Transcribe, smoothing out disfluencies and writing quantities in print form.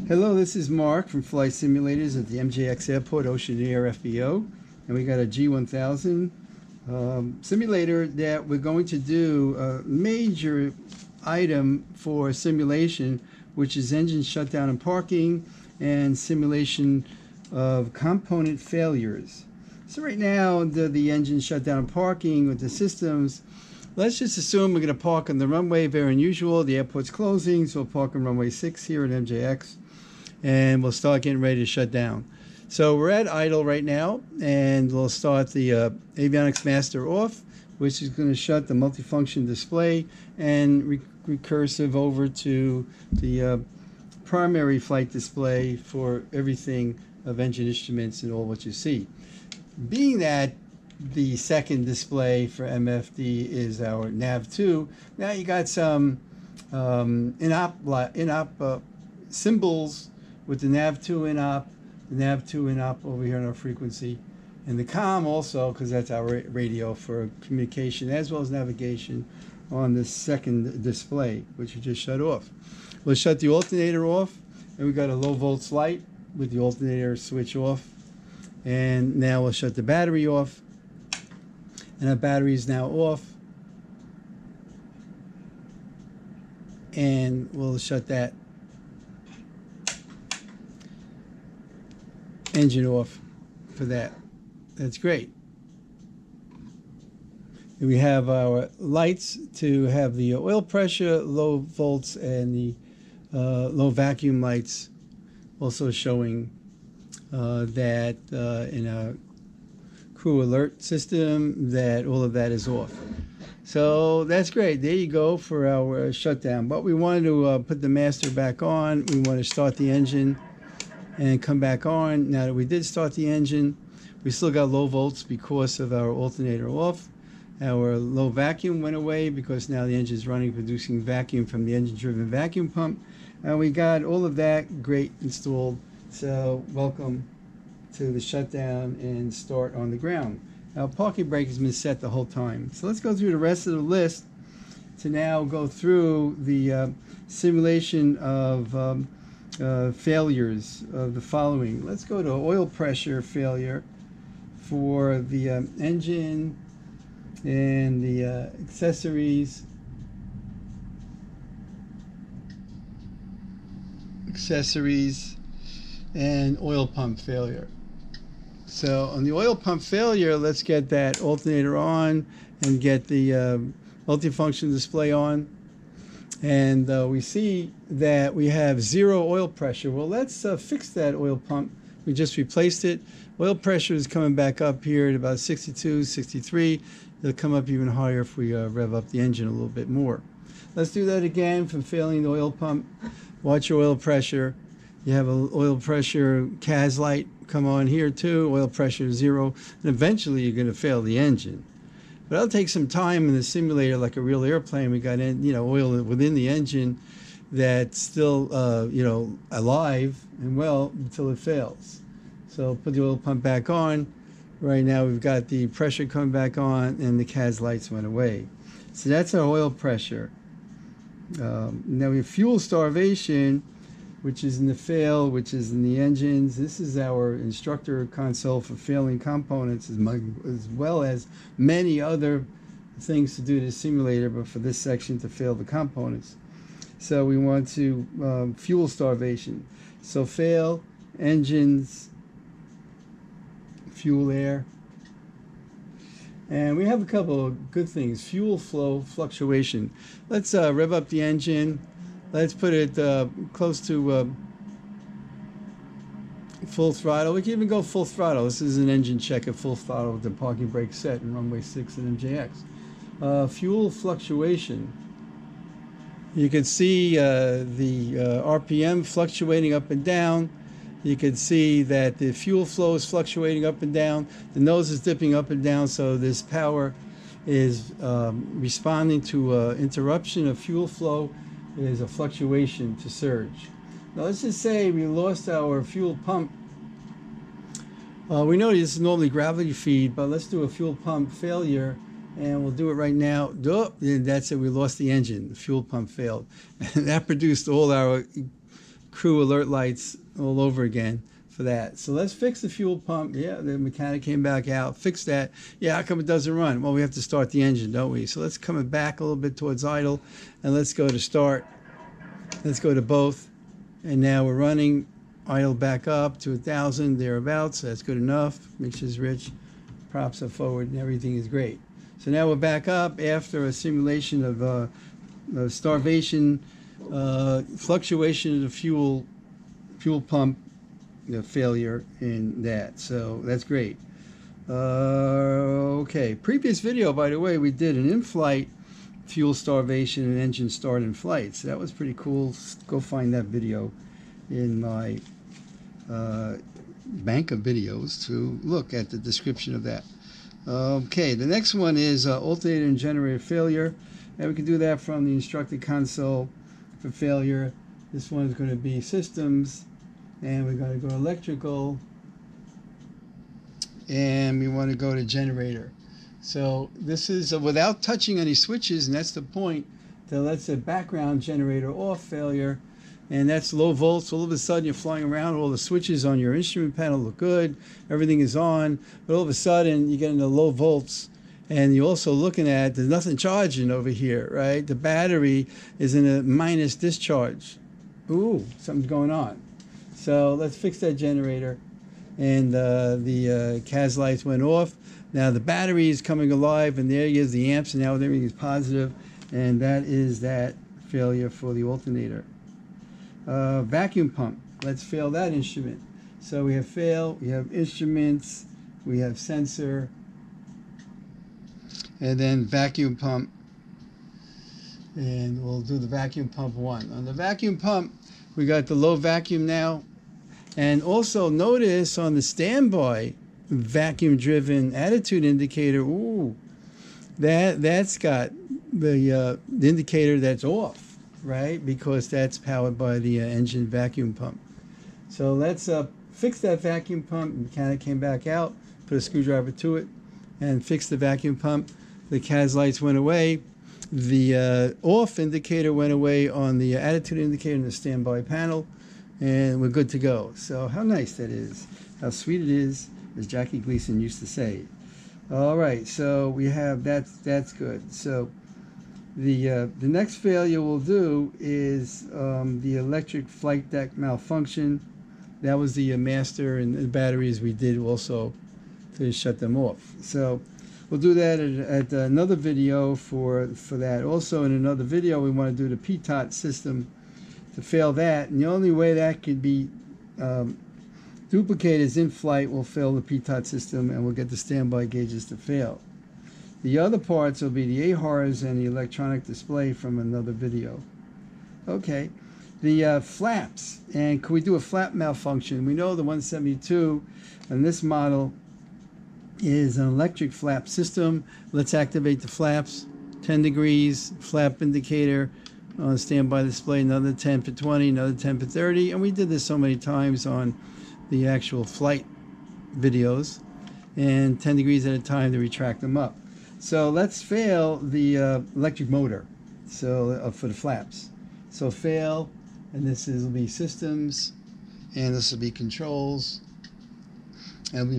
Hello, this is Mark from Flight Simulators at the MJX Airport, Ocean Air FBO, and we got a G1000 simulator that we're going to do a major item for simulation, which is engine shutdown and parking and simulation of component failures. So right now, the engine shutdown and parking with the systems, let's just assume we're going to park on the runway. Very unusual. The airport's closing, so we'll park on runway 6 here at MJX. And we'll start getting ready to shut down. So we're at idle right now, and we'll start the avionics master off, which is going to shut the multifunction display and recursive over to the primary flight display for everything of engine instruments and all what you see. Being that the second display for MFD is our nav2, now you got some in-op symbols with the nav2 in-op, the nav2 in-op over here on our frequency, and the COM also, because that's our radio for communication as well as navigation on the second display, which we just shut off. We'll shut the alternator off, and we got a low volts light with the alternator switch off. And now we'll shut the battery off, and our battery is now off. And we'll shut that engine off for that. That's great. And we have our lights to have the oil pressure, low volts, and the low vacuum lights also showing that in a crew alert system that all of that is off. So that's great. There you go for our shutdown. But we wanted to put the master back on. We want to start the engine and come back on. Now that we did start the engine, we still got low volts because of our alternator off. Our low vacuum went away because now the engine is running, producing vacuum from the engine-driven vacuum pump. And we got all of that great installed. So welcome to the shutdown and start on the ground. Our parking brake has been set the whole time. So let's go through the rest of the list to now go through the simulation of failures of the following. Let's go to oil pressure failure for the engine and the accessories and oil pump failure. So on the oil pump failure, let's get that alternator on and get the multifunction display on. And we see that we have 0 oil pressure. Well, let's fix that oil pump. We just replaced it. Oil pressure is coming back up here at about 62, 63. It'll come up even higher if we rev up the engine a little bit more. Let's do that again from failing the oil pump. Watch your oil pressure. You have an oil pressure CAS light come on here too. Oil pressure 0. And eventually you're going to fail the engine. But it'll take some time in the simulator, like a real airplane. We got oil within the engine that's still alive and well until it fails. So put the oil pump back on. Right now we've got the pressure coming back on and the CAS lights went away. So that's our oil pressure. Now we have fuel starvation, which is in the fail, which is in the engines. This is our instructor console for failing components, as well as many other things to do to the simulator, but for this section to fail the components. So we want to fuel starvation. So fail, engines, fuel air. And we have a couple of good things. Fuel flow fluctuation. Let's rev up the engine. Let's put it close to full throttle. We can even go full throttle. This is an engine check at full throttle with the parking brake set in runway 6 at MJX. Fuel fluctuation. You can see the RPM fluctuating up and down. You can see that the fuel flow is fluctuating up and down. The nose is dipping up and down, so this power is responding to interruption of fuel flow. Is a fluctuation to surge. Now let's just say we lost our fuel pump. We know this is normally gravity feed, but let's do a fuel pump failure, and we'll do it right now. That's it. We lost the engine. The fuel pump failed, and that produced all our crew alert lights all over again for that. So let's fix the fuel pump. Yeah, the mechanic came back out, fixed that. Yeah, how come it doesn't run? Well, we have to start the engine, don't we? So let's come it back a little bit towards idle, and let's go to start. Let's go to both, and now we're running. Idle back up to 1,000 thereabouts. That's good enough. Mixture's rich. Props are forward, and everything is great. So now we're back up after a simulation of starvation, fluctuation of the fuel pump failure in that. So that's great. Okay, previous video, by the way, we did an in-flight fuel starvation and engine start in flight. So that was pretty cool. Go find that video in my bank of videos to look at the description of that. Okay, the next one is alternator and generator failure, and we can do that from the instructor console for failure. This one is going to be systems, and we're going to go electrical, and we want to go to generator. So this is without touching any switches, and that's the point. That lets the background generator off failure, and that's low volts. All of a sudden you're flying around, all the switches on your instrument panel look good, everything is on, but all of a sudden you get into low volts, and you're also looking at there's nothing charging over here, right? The battery is in a minus discharge. Ooh, something's going on. So let's fix that generator. And the CAS lights went off. Now the battery is coming alive, and there is the amps, and now everything is positive, and that is that failure for the alternator. Vacuum pump. Let's fail that instrument. So we have fail, we have instruments, we have sensor, and then vacuum pump. And we'll do the vacuum pump one. On the vacuum pump, we got the low vacuum now. And also notice on the standby vacuum driven attitude indicator, ooh, that's got the indicator that's off. Right, because that's powered by the engine vacuum pump. So let's fix that vacuum pump. The mechanic came back out, put a screwdriver to it, and fixed the vacuum pump. The CAS lights went away. The off indicator went away on the attitude indicator in the standby panel, and we're good to go. So how nice that is. How sweet it is, as Jackie Gleason used to say. All right, so we have that's good. So the next failure we'll do is the electric flight deck malfunction. That was the master and the batteries we did also to shut them off. So we'll do that at another video for that. Also in another video we want to do the PTOT system to fail that. And the only way that could be duplicated is in flight. We'll fail the PTOT system and we'll get the standby gauges to fail. The other parts will be the AHRS and the electronic display from another video. Okay, the flaps, and could we do a flap malfunction? We know the 172 and this model is an electric flap system. Let's activate the flaps. 10 degrees, flap indicator on standby display, another 10 for 20, another 10 for 30, and we did this so many times on the actual flight videos, and 10 degrees at a time to retract them up. So let's fail the electric motor, so for the flaps. So fail, and this will be systems, and this will be controls, and we